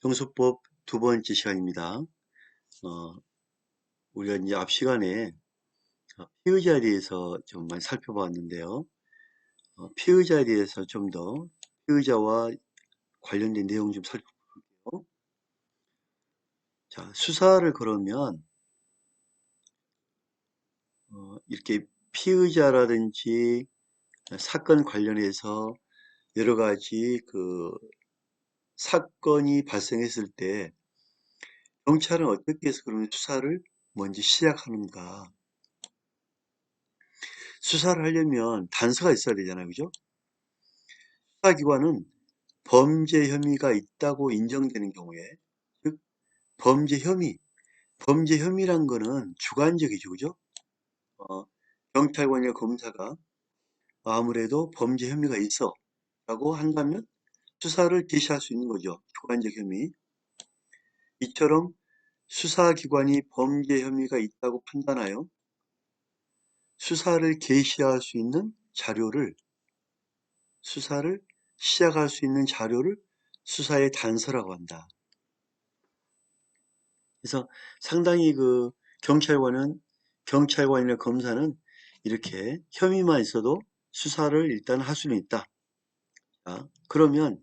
형소법 두 번째 시간입니다. 우리가 이제 앞 시간에 피의자에 대해서 좀 많이 살펴봤는데요. 피의자에 대해서 좀 더 피의자와 관련된 내용 좀 살펴볼게요. 자, 수사를 그러면 이렇게 피의자라든지 사건 관련해서 여러 가지 그 사건이 발생했을 때 경찰은 어떻게 해서 그러면 수사를 먼저 시작하는가? 수사를 하려면 단서가 있어야 되잖아요, 그죠? 수사기관은 범죄 혐의가 있다고 인정되는 경우에, 즉 범죄 혐의란 거는 주관적이죠, 그죠? 어, 경찰관이나 검사가 아무래도 범죄 혐의가 있어라고 한다면 수사를 개시할 수 있는 거죠. 주관적 혐의. 이처럼 수사기관이 범죄 혐의가 있다고 판단하여 수사를 개시할 수 있는 수사를 시작할 수 있는 자료를 수사의 단서라고 한다. 그래서 상당히 그 경찰관이나 검사는 이렇게 혐의만 있어도 수사를 일단 할 수는 있다. 자, 그러면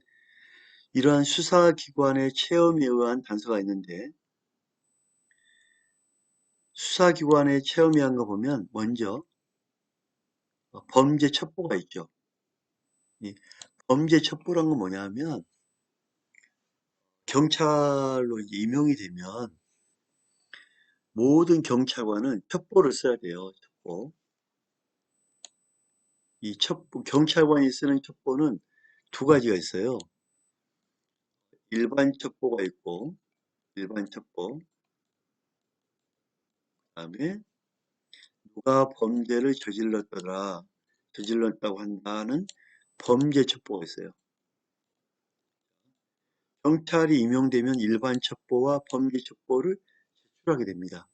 이러한 수사기관의 체험에 의한 단서가 있는데 수사기관의 체험에 의한 거 보면 먼저 범죄 첩보가 있죠. 이 범죄 첩보란 건 뭐냐면 경찰로 이제 임용이 되면 모든 경찰관은 첩보를 써야 돼요. 첩보. 이 첩보, 경찰관이 쓰는 첩보는 두 가지가 있어요. 일반 첩보가 있고, 일반 첩보. 그다음에 누가 범죄를 저질렀다고 한다는 범죄 첩보가 있어요. 경찰이 임용되면 일반 첩보와 범죄 첩보를 제출하게 됩니다.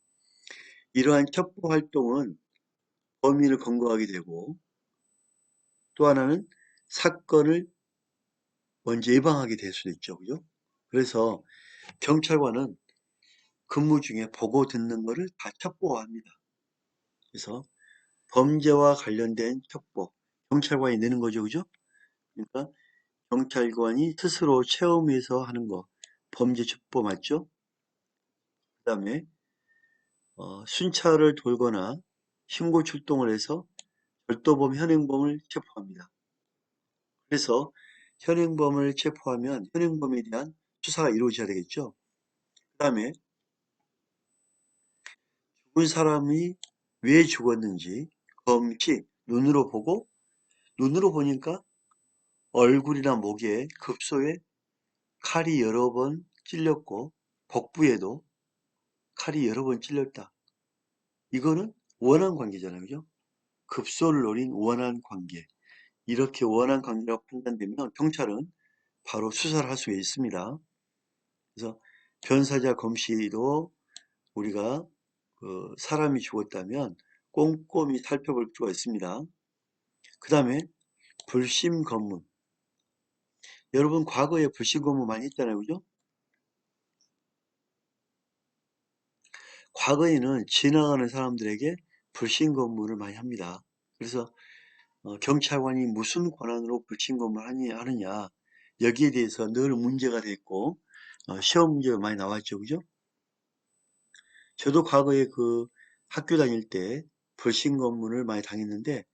이러한 첩보 활동은 범인을 검거하게 되고, 또 하나는 사건을 먼저 예방하게 될 수도 있죠. 그죠? 그래서 경찰관은 근무 중에 보고 듣는 거를 다 첩보화합니다. 그래서 범죄와 관련된 첩보, 경찰관이 내는 거죠. 그죠? 그러니까 경찰관이 스스로 체험해서 하는 거, 범죄 첩보 맞죠? 그 다음에 순찰을 돌거나 신고 출동을 해서 절도범, 현행범을 체포합니다. 그래서 현행범을 체포하면 현행범에 대한 수사가 이루어져야 되겠죠. 그 다음에 죽은 사람이 왜 죽었는지 검식, 눈으로 보니까 얼굴이나 목에 급소에 칼이 여러 번 찔렸고 복부에도 칼이 여러 번 찔렸다. 이거는 원한 관계잖아요. 그죠? 급소를 노린 원한 관계. 이렇게 원한 관계라고 판단되면 경찰은 바로 수사를 할 수 있습니다. 그래서 변사자 검시도 우리가 그 사람이 죽었다면 꼼꼼히 살펴볼 필요가 있습니다. 그 다음에 불심 검문. 여러분 과거에 불심 검문 많이 했잖아요. 그죠? 과거에는 지나가는 사람들에게 불신 검문을 많이 합니다. 그래서 경찰관이 무슨 권한으로 불신 검문을 하느냐 여기에 대해서 늘 문제가 됐고 시험 문제가 많이 나왔죠. 그죠? 저도 과거에 그 학교 다닐 때 불신 검문을 많이 당했는데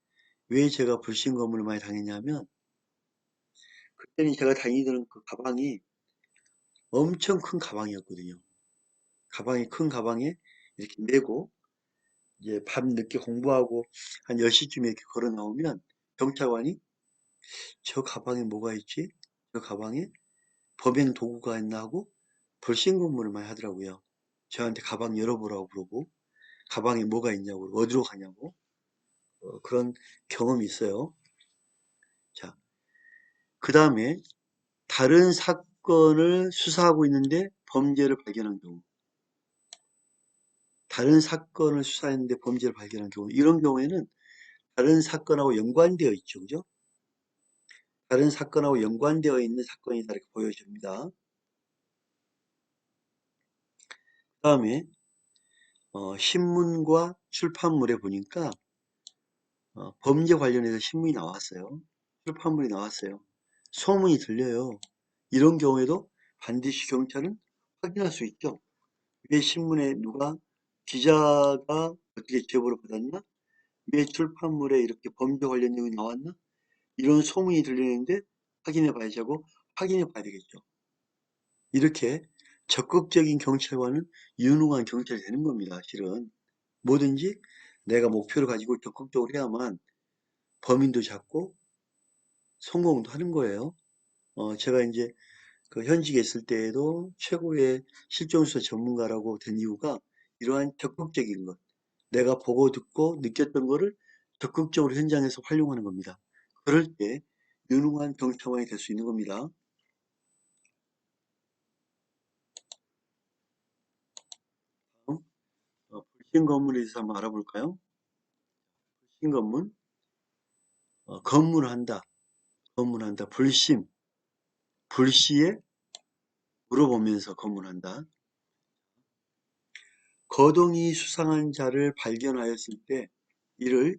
왜 제가 불신 검문을 많이 당했냐면 그때는 제가 다니던 그 가방이 엄청 큰 가방이었거든요. 가방이 큰 가방에 이렇게 메고 이제 밤 늦게 공부하고 한 10시쯤에 이렇게 걸어 나오면 경찰관이 저 가방에 뭐가 있지? 저 가방에 범행 도구가 있나 하고 불신검문을 많이 하더라고요. 저한테 가방 열어보라고 그러고 가방에 뭐가 있냐고 어디로 가냐고 그런 경험이 있어요. 자, 그 다음에 다른 사건을 수사하고 있는데 범죄를 발견한 경우 다른 사건을 수사했는데 범죄를 발견한 경우 이런 경우에는 다른 사건하고 연관되어 있죠. 그죠? 다른 사건하고 연관되어 있는 사건이다 이렇게 보여집니다. 다음에 신문과 출판물에 보니까 범죄 관련해서 신문이 나왔어요. 출판물이 나왔어요. 소문이 들려요. 이런 경우에도 반드시 경찰은 확인할 수 있죠. 왜 신문에 누가 기자가 어떻게 제보를 받았나? 왜 출판물에 이렇게 범죄 관련 내용이 나왔나? 이런 소문이 들리는데 확인해 봐야지 하고 확인해 봐야 되겠죠. 이렇게 적극적인 경찰관은 유능한 경찰이 되는 겁니다. 실은 뭐든지 내가 목표를 가지고 적극적으로 해야만 범인도 잡고 성공도 하는 거예요. 제가 이제 그 현직에 있을 때에도 최고의 실종수사 전문가라고 된 이유가 이러한 적극적인 것, 내가 보고 듣고 느꼈던 거를 적극적으로 현장에서 활용하는 겁니다. 그럴 때 유능한 경찰관이 될 수 있는 겁니다. 다음, 불신 검문에 대해서 한번 알아볼까요? 불신 검문, 검문한다, 검문한다, 불심, 불시에 물어보면서 검문한다. 거동이 수상한 자를 발견하였을 때 이를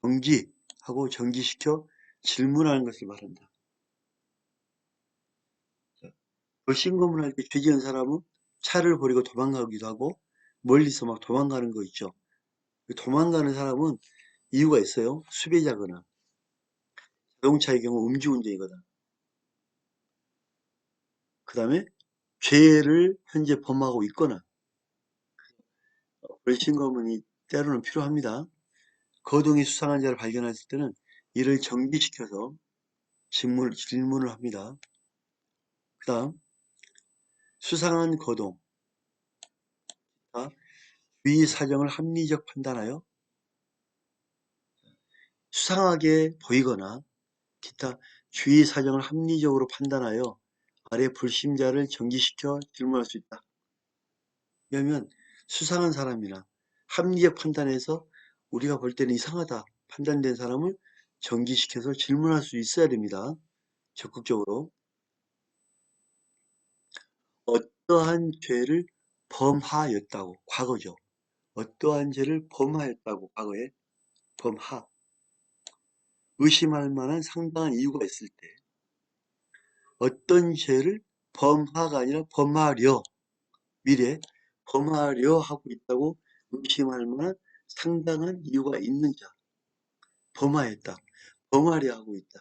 정지하고 정지시켜 질문하는 것을 말한다. 불신검문할 때 죄지은 사람은 차를 버리고 도망가기도 하고 멀리서 막 도망가는 거 있죠. 도망가는 사람은 이유가 있어요. 수배자거나 자동차의 경우 음주운전이거나 그 다음에 죄를 현재 범하고 있거나 불신검문이 때로는 필요합니다. 거동이 수상한 자를 발견했을 때는 이를 정지시켜서 질문을 합니다. 그 다음 수상한 거동, 주의 사정을 합리적 판단하여 수상하게 보이거나 기타 주의 사정을 합리적으로 판단하여 아래 불심자를 정지시켜 질문할 수 있다. 왜냐하면 수상한 사람이나 합리적 판단해서 우리가 볼 때는 이상하다 판단된 사람을 정지시켜서 질문할 수 있어야 됩니다. 적극적으로. 어떠한 죄를 범하였다고, 과거죠. 어떠한 죄를 범하였다고, 과거에 범하. 의심할 만한 상당한 이유가 있을 때 어떤 죄를 범하가 아니라 범하려 미래 범하려 하고 있다고 의심할 만한 상당한 이유가 있는 자 범하였다 범하려 하고 있다.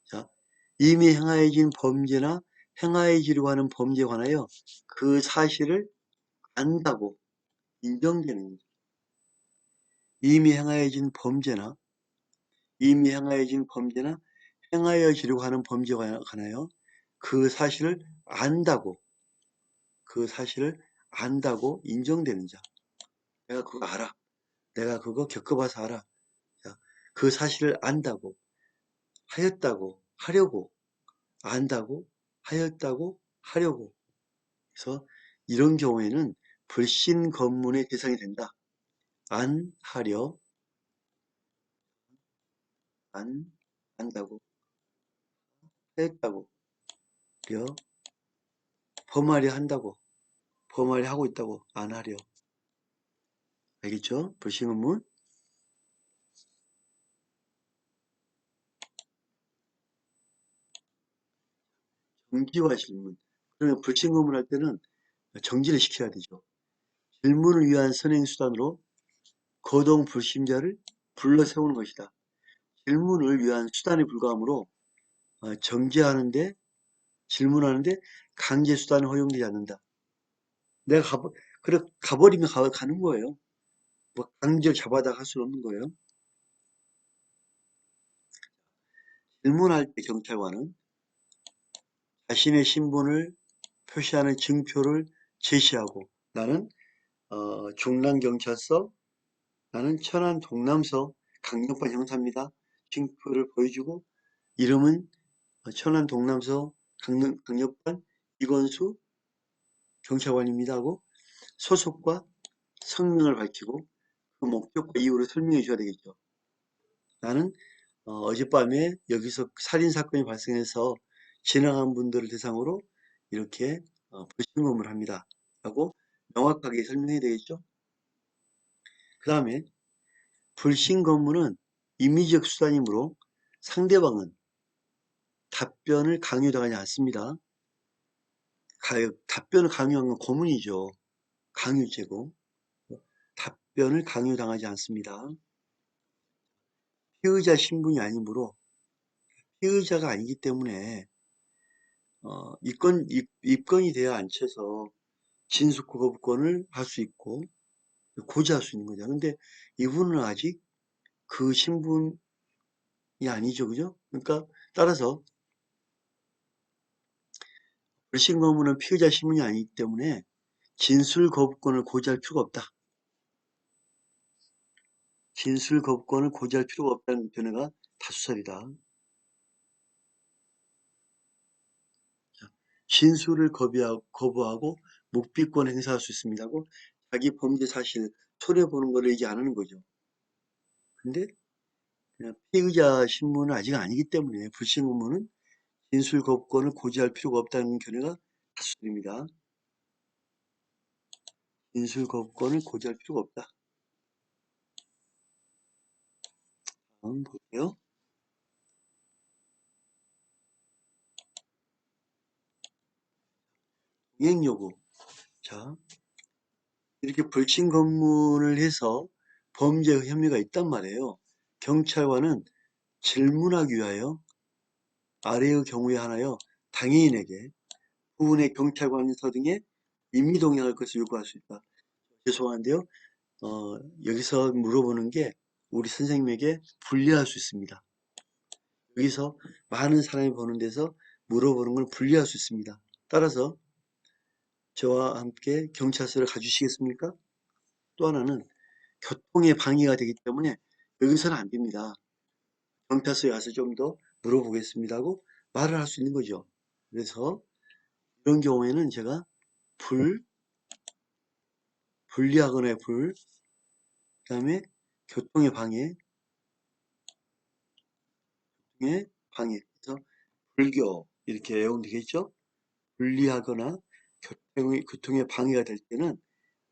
자, 이미 행하여진 범죄나 행하여지려고 하는 범죄에 관하여 그 사실을 안다고 인정되는 거죠. 이미 행하여진 범죄나 행하여지려고 하는 범죄에 관하여 그 사실을 안다고 그 사실을 안다고 인정되는 자. 내가 그거 알아. 내가 그거 겪어봐서 알아. 자, 그 사실을 안다고, 하였다고, 하려고, 안다고, 하였다고, 하려고. 그래서 이런 경우에는 불신 검문의 대상이 된다. 안, 하려, 안다고, 하였다고, 려, 범하려 한다고, 범하려 하고 있다고, 안 하려. 알겠죠? 불신 검문. 정지와 질문. 그러면 불신 검문할 때는 정지를 시켜야 되죠. 질문을 위한 선행수단으로 거동 불신자를 불러 세우는 것이다. 질문을 위한 수단에 불과하므로 정지하는데 질문하는데 강제 수단은 허용되지 않는다. 내가 그래 가버리면 가는 거예요. 뭐 강제 잡아다 할 수는 없는 거예요. 질문할 때 경찰관은 자신의 신분을 표시하는 증표를 제시하고 나는 중랑경찰서 나는 천안 동남서 강력반 형사입니다. 증표를 보여주고 이름은 천안 동남서 강력반 이건수 경찰관입니다 하고 소속과 성명을 밝히고 그 목적과 이유를 설명해 줘야 되겠죠. 나는 어젯밤에 여기서 살인사건이 발생해서 지나간 분들을 대상으로 이렇게 불신검을 합니다. 하고 명확하게 설명해야 되겠죠? 그 다음에 불신 검문은 임의적 수단이므로 상대방은 답변을 강요당하지 않습니다. 답변을 강요한 건 고문이죠. 강요죄고. 답변을 강요당하지 않습니다. 피의자 신분이 아니므로 피의자가 아니기 때문에 입건이 돼야 앉혀서 진술거부권을 할 수 있고 고지할 수 있는 거죠. 근데 이분은 아직 그 신분이 아니죠. 그죠? 그러니까 따라서 불신 검문은 피의자 신분이 아니기 때문에 진술 거부권을 고지할 필요가 없다. 진술 거부권을 고지할 필요가 없다는 견해가 다수설이다. 진술을 거부하고 묵비권 행사할 수 있습니다고 자기 범죄 사실 손해보는 거를 얘기 안 하는 거죠. 근데 그냥 피의자 신분은 아직 아니기 때문에 불신 검문은 진술 거부권을 고지할 필요가 없다는 견해가 다수설입니다. 진술 거부권을 고지할 필요가 없다. 다음 볼게요. 동행 요구. 자, 이렇게 불신 검문을 해서 범죄 혐의가 있단 말이에요. 경찰관은 질문하기 위하여 아래의 경우에 하나요. 당해인에게 부분의 경찰관서 등에 임의동행할 것을 요구할 수 있다. 죄송한데요. 여기서 물어보는 게 우리 선생님에게 불리할 수 있습니다. 여기서 많은 사람이 보는 데서 물어보는 걸 불리할 수 있습니다. 따라서 저와 함께 경찰서를 가주시겠습니까? 또 하나는 교통에 방해가 되기 때문에 여기서는 안 됩니다. 경찰서에 가서 좀 더 물어보겠습니다 하고 말을 할 수 있는 거죠. 그래서 이런 경우에는 제가 불리하거나 그 다음에 교통의 방해, 그래서 불교 이렇게 외우면 되겠죠? 불리하거나 교통의 방해가 될 때는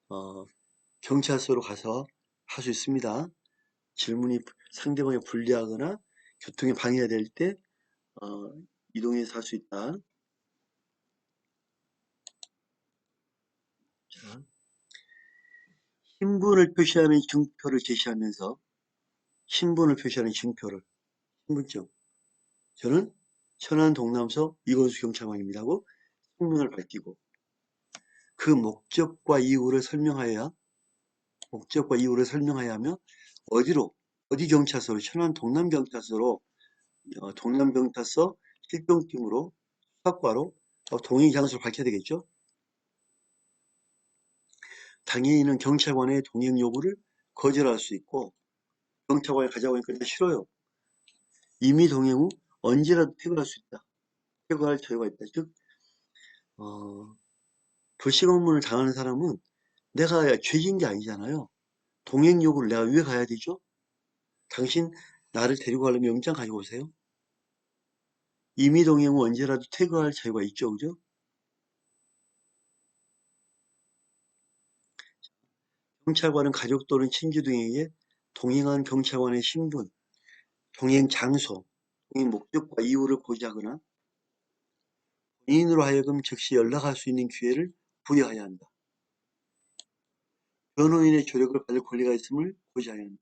어, 경찰서로 가서 할 수 있습니다. 질문이 상대방이 불리하거나 교통에 방해가 될 때 이동해서 할 수 있다. 자, 신분을 표시하는 증표를 제시하면서 신분을 표시하는 증표를 신분증. 저는 천안 동남서 이건수 경찰관입니다 하고 신분을 밝히고 그 목적과 이유를 설명하여야 하며 어디 경찰서로 천안 동남경찰서로 동남경찰서 실병팀으로 수사과로 동행 장소를 밝혀야 되겠죠. 당연히는 경찰관의 동행 요구를 거절할 수 있고 경찰관이 가자고 하니까 나 싫어요. 이미 동행 후 언제라도 퇴거할 수 있다. 퇴거할 자유가 있다. 즉 불식 업무를 당하는 사람은 내가 죄진 게 아니잖아요. 동행 요구를 내가 왜 가야 되죠? 당신 나를 데리고 가려면 영장 가지고 오세요. 이미 동행 후 언제라도 퇴거할 자유가 있죠. 그죠? 경찰관은 가족 또는 친지 등에게 동행한 경찰관의 신분, 동행 장소, 동행 목적과 이유를 고지하거나 본인으로 하여금 즉시 연락할 수 있는 기회를 부여해야 한다. 변호인의 조력을 받을 권리가 있음을 고지해야 한다.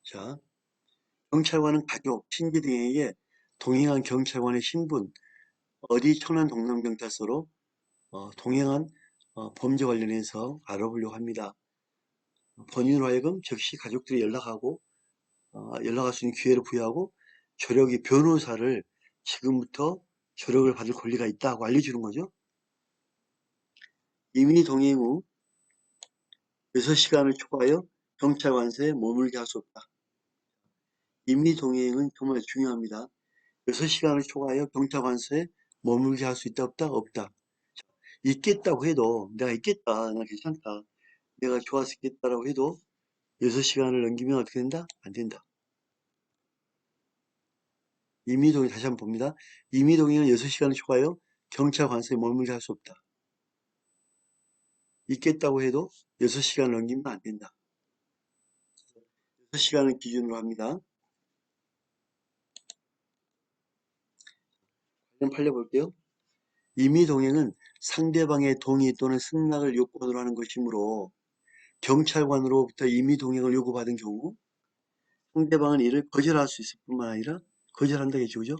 자, 경찰관은 가족, 친지 등에게 동행한 경찰관의 신분, 어디 천안 동남경찰서로 동행한 범죄 관련해서 알아보려고 합니다. 본인으로 하여금 즉시 가족들이 연락할 수 있는 기회를 부여하고 조력이 변호사를 지금부터 조력을 받을 권리가 있다고 알려주는 거죠. 이미 동행 후 6시간을 초과하여 경찰관서에 머물게 할 수 없다. 임의 동행은 정말 중요합니다. 6시간을 초과하여 경찰관서에 머물게 할 수 있다 없다? 없다. 있겠다고 해도 내가 있겠다. 나 괜찮다. 내가 좋아서 있겠다라고 해도 6시간을 넘기면 어떻게 된다? 안 된다. 임의동행 다시 한번 봅니다. 임의동행은 6시간을 초과하여 경찰관서에 머물게 할 수 없다. 있겠다고 해도 6시간을 넘기면 안 된다. 6시간을 기준으로 합니다. 관련 판례 볼게요. 임의동행은 상대방의 동의 또는 승낙을 요건으로 하는 것이므로 경찰관으로부터 임의동행을 요구받은 경우 상대방은 이를 거절할 수 있을 뿐만 아니라 거절한다겠죠. 그죠?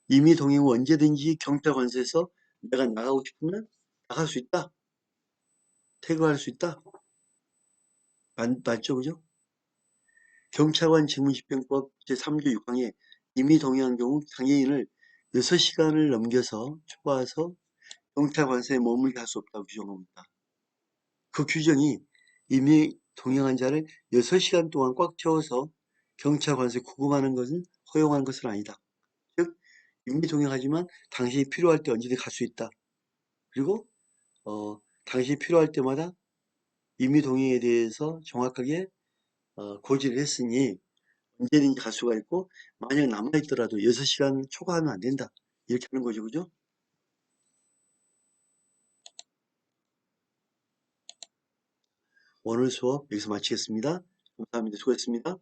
임의동행 후 언제든지 경찰관서에서 내가 나가고 싶으면 나갈 수 있다. 퇴거할 수 있다. 맞죠? 그죠? 경찰관 직무집행법 제3조 6항에 임의동행한 경우 장애인을 6시간을 넘겨서 초과해서 경찰관서에 머물게 할 수 없다고 규정합니다. 그 규정이 임의 동행한 자를 6시간 동안 꽉 채워서 경찰관서에 구금하는 것은 허용하는 것은 아니다. 즉, 임의 동행하지만 당신이 필요할 때 언제든 갈 수 있다. 그리고 당신이 필요할 때마다 임의 동행에 대해서 정확하게 고지를 했으니 언제든지 갈 수가 있고 만약 남아있더라도 6시간 초과하면 안 된다. 이렇게 하는 거죠. 그죠? 오늘 수업 여기서 마치겠습니다. 감사합니다. 수고했습니다.